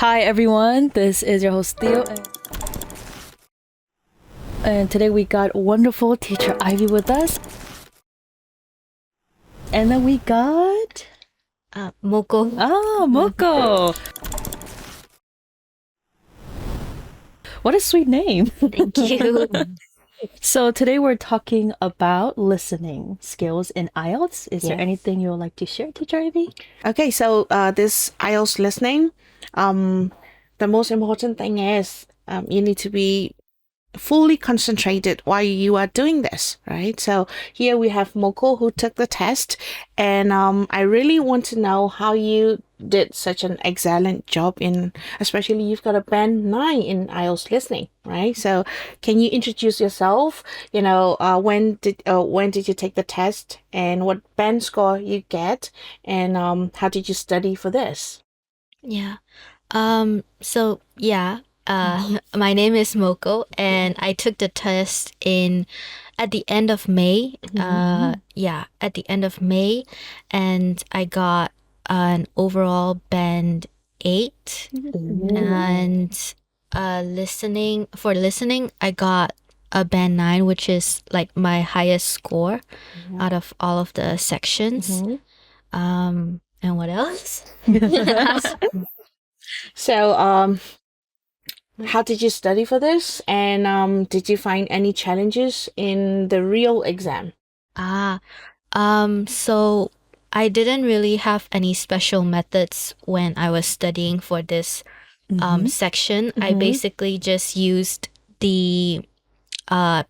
Hi everyone, this is your host Theo, and today we got wonderful teacher Ivy with us, and then we got MOKO. MOKO. What a sweet name. Thank you. So today we're talking about listening skills in IELTS. Is there Yeah. anything you would like to share, teacher Ivy? Okay, so this IELTS listening, the most important thing is you need to be fully concentrated while you are doing this, right? So here we have MOKO who took the test, and I really want to know how you did such an excellent job in, especially you've got a band 9 in IELTS listening, right? So can you introduce yourself? When did you take the test, and what band score you get, and how did you study for this? Yeah. My name is MOKO, and I took the test at the end of May. At the end of May, and I got an overall band 8. And listening, I got a band 9, which is like my highest score out of all of the sections. And what else? So how did you study for this? And did you find any challenges in the real exam? So I didn't really have any special methods when I was studying for this section. I basically just used the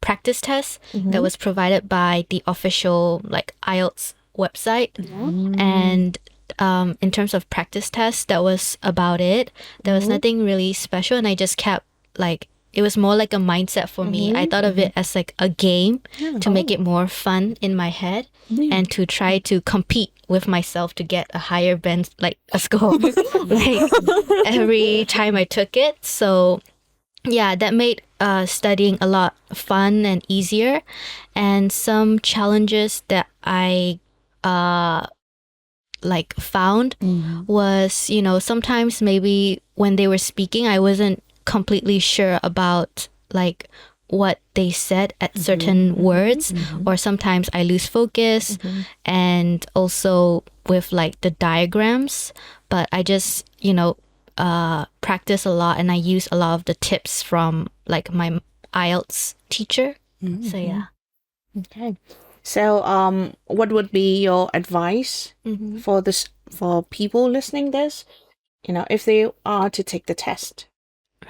practice test that was provided by the official IELTS website. And in terms of practice tests, that was about it. There was nothing really special, and I just kept it was more like a mindset for me. I thought of it as like a game to make it more fun in my head and to try to compete with myself to get a higher band, a score, every time I took it. So yeah, that made studying a lot fun and easier. And some challenges that I found was, sometimes maybe when they were speaking, I wasn't completely sure about what they said at certain words, or sometimes I lose focus, and also with the diagrams. But I just practice a lot, and I use a lot of the tips from my IELTS teacher. So yeah. Okay. So what would be your advice for people listening this, if they are to take the test?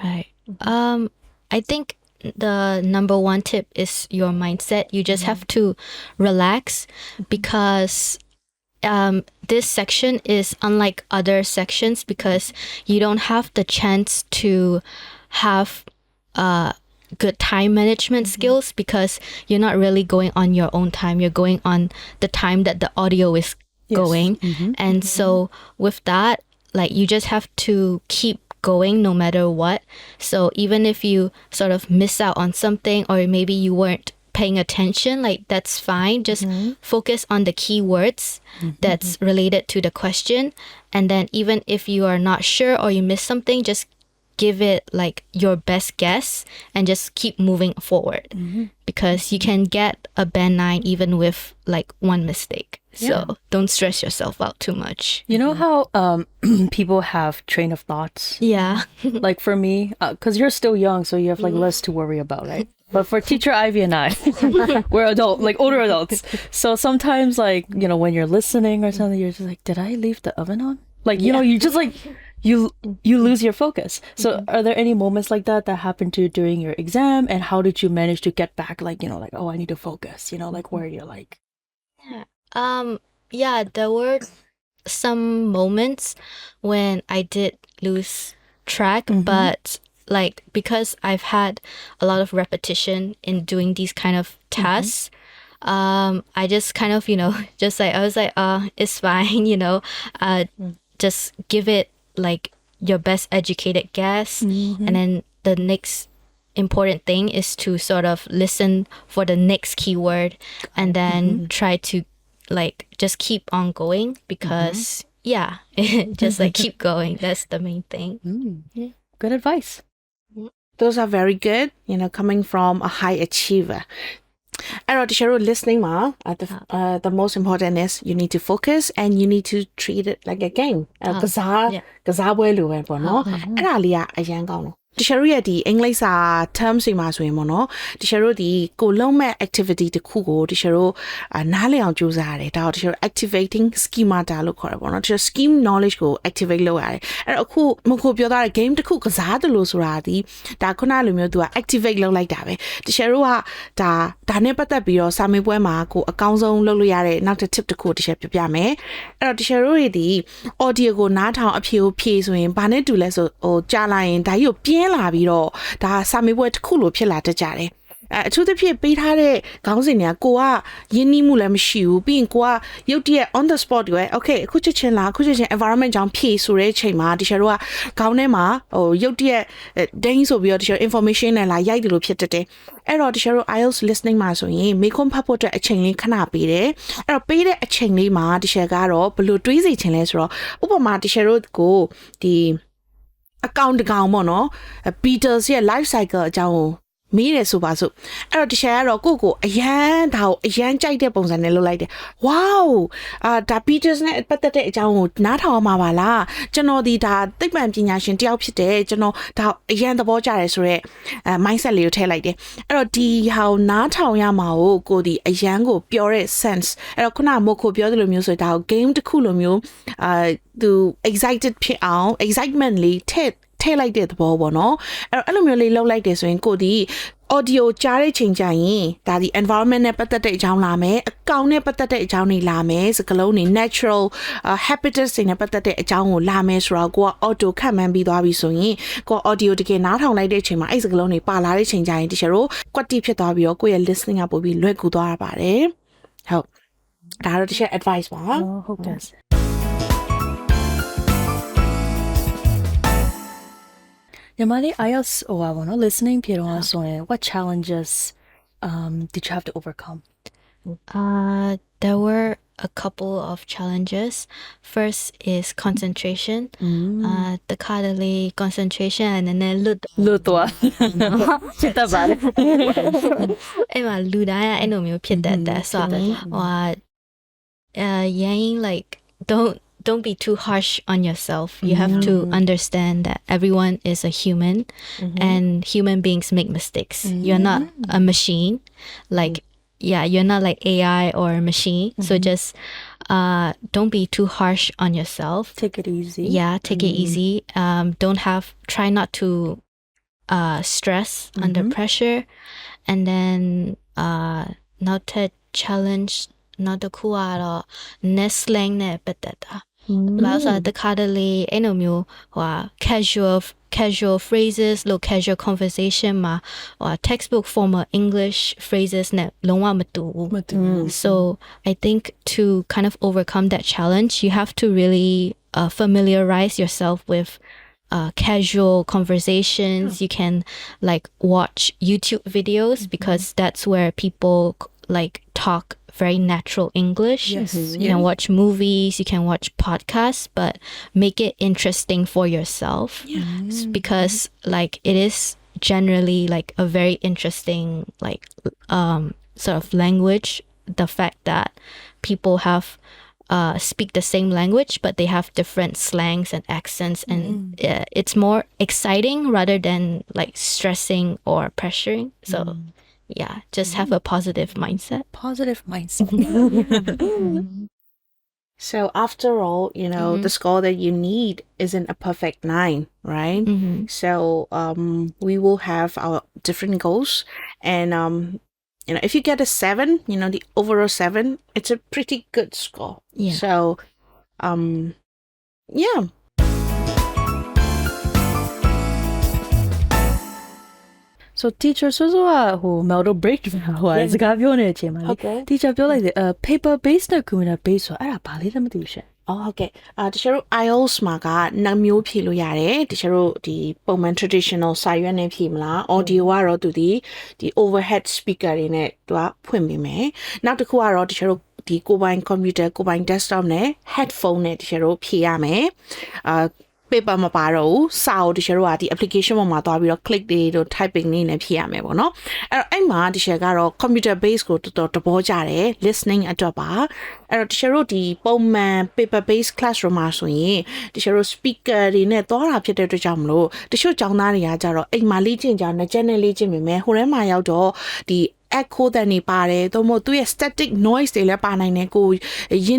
Right. I think the number one tip is your mindset. You just have to relax, because this section is unlike other sections, because you don't have the chance to have good time management skills, because you're not really going on your own time. You're going on the time that the audio is going. And so with that, you just have to keep going no matter what. So even if you sort of miss out on something, or maybe you weren't paying attention, that's fine. Just focus on the key words that's related to the question. And then even if you are not sure or you miss something, just give it your best guess and just keep moving forward, because you can get a band 9 even with one mistake. So don't stress yourself out too much. You know how people have train of thoughts? Yeah. Like for me, because you're still young, so you have less to worry about, right? But for teacher Ivy and I, we're older adults. So sometimes when you're listening or something, you're just did I leave the oven on? You just you lose your focus. So are there any moments like that happened to you during your exam, and how did you manage to get back oh, I need to focus, where you're Yeah, there were some moments when I did lose track, but because I've had a lot of repetition in doing these kind of tasks, I just kind of, I was it's fine, just give it your best educated guess. And then the next important thing is to sort of listen for the next keyword, and then try to just keep on going, because yeah, just like keep going. That's the main thing. Yeah. Good advice. Those are very good, coming from a high achiever. And Shiro, listening the most important is you need to focus and you need to treat it like a game. ကစားပွဲလိုပဲပေါ့နော်အဲ့ဒါလေးကအရန်ကောင်းတယ်တချို့ရဲ့ဒီအင်္ဂလိပ်စာ terms တွေမှာဆိုရင်ပေါ့နော်တချို့ဒီကိုလုံးမဲ့ activity တစ်ခုကိုတချို့နားလည်အောင်ကြိုးစားရတယ်ဒါတော့တချို့ activating schemata လို့ခေါ်တယ်ပေါ့နော်တချို့ scheme knowledge ကို activate လုပ်ရတယ်အဲ့တော့အခုမခုပြောထားတဲ့ game တစ်ခုကစားတယ်လို့ဆိုတာဒီဒါခုနလိုမျိုးသူက activate လုပ်လိုက်တာပဲတချို့ကဒါနဲ့ပတ်သက်ပြီးတော့စာမေးပွဲမှာကိုအကောင်းဆုံးလုပ်လို့ရတဲ့နောက်တစ် tip တစ်ခုတချို့ပြပြမယ်အဲ့တော့တချို့တွေဒီ audio ကိုနားထောင်အဖြေကိုဖြေဆိုရင်ဘာနဲ့တူလဲဆိုကြာလာရင်ဒါကြီးကိုပြင်းလာပြီးတော့ဒါစာမေးပွဲတစ်ခုလိုဖြစ်လာတတ်ကြတယ်အထူးသဖြင့်ပေးထားတဲ့ခေါင်းစဉ်တွေကကိုကယဉ်နီးမှုလည်းမရှိဘူးပြီးရင်ကိုကရုတ်တရက် on the spot တွေ okay အခုချက်ချင်း environment ကြောင့်ဖြည့်ဆိုတဲ့အချိန်မှာတချို့ကခေါင်းထဲမှာရုတ်တရက်ဒိန်းဆိုပြီးတော့တချို့ information နဲ့လာရိုက်တယ်လို့ဖြစ်တတ်တယ်အဲ့တော့တချို့ IELTS listening မှာဆိုရင်မေခွန်းဖတ်ဖို့အတွက်အချိန်လေးခဏပေးတယ်အဲ့တော့ပေးတဲ့အချိန်လေးမှာတချို့ကတော့ဘယ်လိုတွေးစီချင်လဲဆိုတော့ဥပမာတချို့ကိုဒီအကောင့်တကောင်ပေါ့နော် Beatles ရဲ့ life cycle အကြောင်းကိုမီးတယ်ဆိုပါစို့အဲ့တော့တခြားကတော့ကိုအရန်ဒါကိုအရန်ကြိုက်တဲ့ပုံစံနဲ့လုပ်လိုက်တယ် wow ဒါ Beatles နဲ့ပတ်သက်တဲ့အကြောင်းကိုနားထောင်မှာပါလားကျွန်တော်ဒီဒါသိပ္ပံပညာရှင်တယောက်ဖြစ်တယ်ကျွန်တော်ဒါအရန်သဘောကျတယ်ဆိုတော့mindset လေးကိုထည့်လိုက်တယ်အဲ့တော့ဒီဟာကိုနားထောင်ရမှာကိုဒီအရန်ကိုပြောတဲ့ sense အဲ့တော့ခုနမို့ကိုပြောသလိုမျိုးဆိုဒါကို game တစ်ခုလိုမျိုးသူ excited ဖြစ်အောင် excitement လေးထည့်လိုက်တဲ့သဘောပေါ့နော်အဲ့လိုမျိုးလေးလုပ်လိုက်တယ်ဆိုရင်ကိုဒီ audio ကြားတဲ့ချိန်ကျရင်ဒါဒီ environment နဲ့ပတ်သက်တဲ့အကြောင်းလာမယ်အကောင်နဲ့ပတ်သက်တဲ့အကြောင်းတွေလာမယ်စကားလုံးတွေ natural habitats တွေနဲ့ပတ်သက်တဲ့အကြောင်းကိုလာမယ်ဆိုတော့ကိုက auto ခန့်မှန်းပြီးသွားပြီဆိုရင်ကို audio တကယ်နားထောင်လိုက်တဲ့အချိန်မှာအဲ့စကားလုံးတွေပါလာတဲ့ချိန်ကျရင်တချို့တို့ကွက်တိဖြစ်သွားပြီးတော့ကိုယ့်ရဲ့ listening ကပိုပြီးလွယ်ကူသွားရပါတယ်ဟုတ်ဒါတော့တချို့ advice ပါဟုတ်ကဲ့Yamali IELTS listening ဖြစ်တော့ဆိုရင် what challenges did you have to overcome? There were a couple of challenges. First is concentration. The cuddly concentration and then luto. Chita bad. Emma ludaya eno myo phit that so yang like don't be too harsh on yourself. You have to understand that everyone is a human and human beings make mistakes. You're not a machine. Like, you're not like AI or a machine. So just don't be too harsh on yourself. Take it easy. Yeah, take it easy. Try not to stress under pressure. And then not to challenge not the kuara neslang ne petata. Also the cuddly casual phrases, low casual conversation ma or textbook formal English phrases ne longwa matu. So I think to kind of overcome that challenge, you have to really familiarize yourself with casual conversations. You can like watch YouTube videos because that's where people like talk very natural English. You can watch movies, you can watch podcasts, but make it interesting for yourself because like it is generally like a very interesting like sort of language. The fact that people have speak the same language but they have different slangs and accents and it's more exciting rather than like stressing or pressuring. So just have a positive mindset. So after all, the score that you need isn't a perfect 9, right? So we will have our different goals and if you get a 7, the overall 7, it's a pretty good score. So So teacher ဆိုဟို meldo break ဟိုစကားပြောနေတဲ့အချိန်မှာလေ teacher ပြောလိုက်တယ် paper based နဲ့ computer based ဆိုတာအဲ့ဒါဘာလေးလည်းမသိဘူးရှင်ဟုတ်ကဲ့တချို့ IELTS မှာကနှစ်မျိုးဖြေလို့ရတယ်တချို့ဒီပုံမှန် traditional စာရွက်နဲ့ဖြေမလား audio ကတော့သူဒီ overhead speaker တွေနဲ့သူကဖွင့်ပေးမယ်နောက်တစ်ခုကတော့တချို့ ဒီကိုပိုင် computer ကိုပိုင် desktop နဲ့ headphone နဲ့တချို့တို့ဖြည့်ရမယ်paper မပါတော့ဘူးစာကိုတချို့တို့ကဒီ application ပေါ်မှာသွားပြီးတော့ click တွေတို့ typing နေနဲ့ဖြည့်ရမယ်ပေါ့နော်အဲ့တော့အဲ့မှာတချို့ကတော့ computer base ကိုတော်တော်သဘောကျတယ် listening အတွက်ပါအဲ့တော့တချို့တို့ဒီပုံမှန် paper based classroom မှာဆိုရင်တချို့တို့ speaker တွေနဲ့သွားတာဖြစ်တဲ့အတွက်ကြောင့်မလို့တချို့ကျောင်းသားတွေကကြတော့အိမ်မှာလေ့ကျင့်ကြနဲ့ channel လေ့ကျင့်မိမယ်ဟိုထဲမှာရောက်တော့ဒီ echo တန်နေပါတယ်သို့မဟုတ်သူရဲ့ static noise တွေလည်းပါနိုင်တယ်ကိုမရ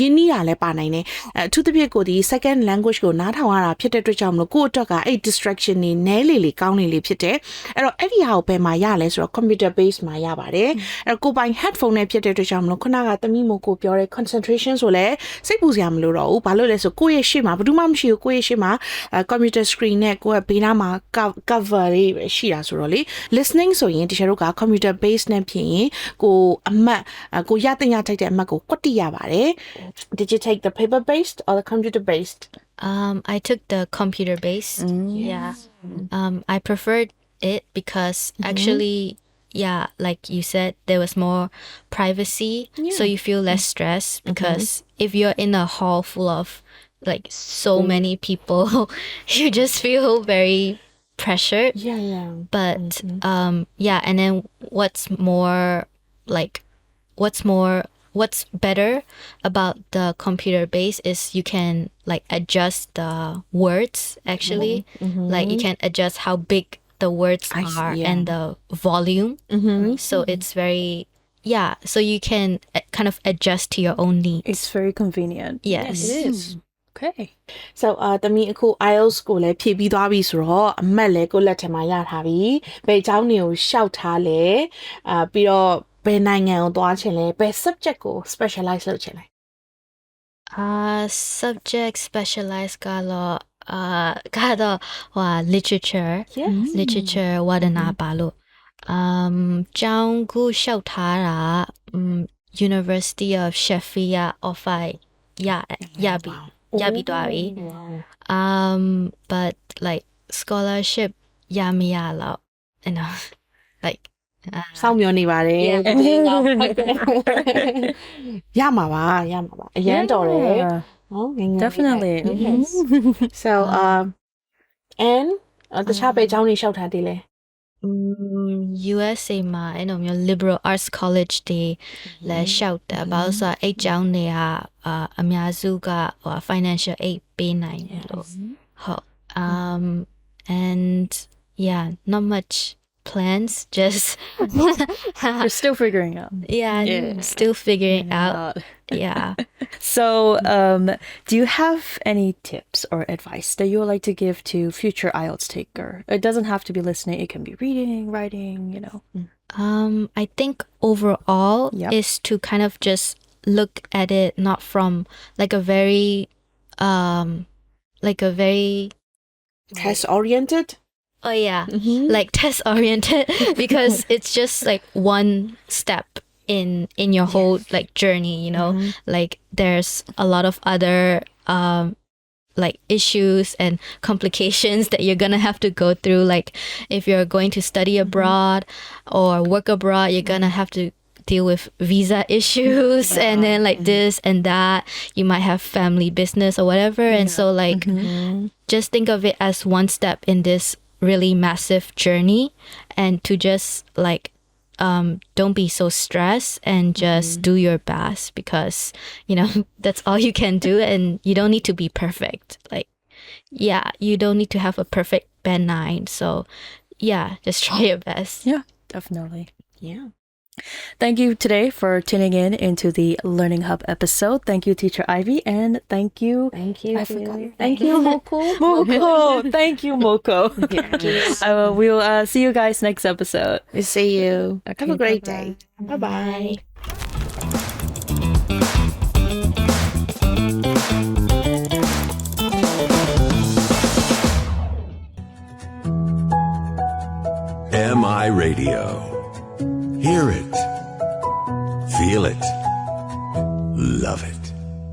င်းနှီးတာလည်းပါနိုင်တယ်အထူးသဖြင့်ကိုဒီ second language ကိုနားထောင်ရတာဖြစ်တဲ့အတွက်ကြောင့်မလို့ကိုယ့်အတွက်ကအဲ့ distraction တွေနည်းလေကောင်းလေဖြစ်တယ်အဲ့တော့အဲ့ဒီဟာကိုဘယ်မှာရလဲဆိုတော့ computer base မှာရပါတယ်အဲ့တော့ကိုပိုင် headphone နဲ့ဖြစ်တဲ့အတွက်ကြောင့်မလို့ခုနကသမီးမို့ကိုပြောတဲ့ concentration ဆိုလဲစိတ်ပူစရာမလိုတော့ဘူးဘာလို့လဲဆိုကိုယ့်ရဲ့ရှေ့မှာဘာမှမရှိဘူးကိုယ့်ရဲ့ရှေ့မှာ computer screen နဲ့ကိုယ့်ရဲ့ဘေးနားမှာ cover တွေရှိတာဆိုတော့လေ listening ဆိုရင်တချို့တို့က computer base နဲ့ဖြစ်ရင်ကိုအမှတ်ကိုရတဲ့ရထိုက်တဲ့အမှတ်ကိုကွက်တိရပါတယ် Did you take the paper based or the computer based I took the computer based. Yeah. I preferred it because actually, yeah, like you said, there was more privacy, so you feel less stress. Because if you're in a hall full of like so many people, you just feel very pressured. yeah But yeah, and then what's better about the computer base is you can like adjust the words actually. Like you can adjust how big the words are and the volume. So it's very so you can kind of adjust to your own needs. It's very convenient. Yes. it is Okay. So တမီအခု IELTS ကိုလည်းဖြည့်ပြီးသွားပြီဆိုတော့အမှတ်လည်းကိုလက်ထက်မှာရထားပြီဘယ်အကြောင်းတွေကိုရှောက်ထားလဲပြီးတော့ဘယ်နိုင်ငံကိုသွားချင်လဲဘယ် subject ကို specialize လုပ်ချင်လဲ Subject specialized ကတော့literature literature ဝါဒနာပါလို့ကျောင်းခုရှောက်ထားတာUniversity of Sheffield offer ရပြီးသွားပြီbut like scholarship ရမရတော့ you know like စောင့်မျှော်နေပါတယ်ရမှာပါအရန်တော်တယ်ဟုတ်ငယ်ငယ် Definitely. So and တခြားပဲအကြောင်းတွေရှောက်ထားသေးလဲ USA မှာအဲ့လိုမျိုး liberal arts college တွေလည်းရှောက်တာဘာလို့ဆိုတော့အဲ့ကျောင်းတွေကအများစုကfinancial aid ပေးနိုင်တယ်လို့ဟုတ်and yeah not much plans just You're still figuring out. still figuring out yeah So, do you have any tips or advice that you would like to give to future IELTS taker? It doesn't have to be listening. It can be reading, writing, you know. I think overall is to kind of just look at it not from like a very test oriented oh yeah like test oriented because it's just like one step in your whole like journey, you know. Like there's a lot of other like issues and complications that you're gonna have to go through. Like if you're going to study abroad or work abroad, you're gonna have to deal with visa issues and then like this and that. You might have family business or whatever, and so like just think of it as one step in this really massive journey, and to just like don't be so stressed and just do your best, because you know that's all you can do, and you don't need to be perfect. Like you don't need to have a perfect band 9, so just try your best. Yeah, definitely. yeah Thank you today for tuning in into the Learning Hub episode. Thank you, Teacher Ivy, and thank you. thank you MOKO Thank you, MOKO. We'll see you guys next episode. we'll see you Okay, have a great bye-bye. day bye MI Radio. Hear it. Feel it. Love it.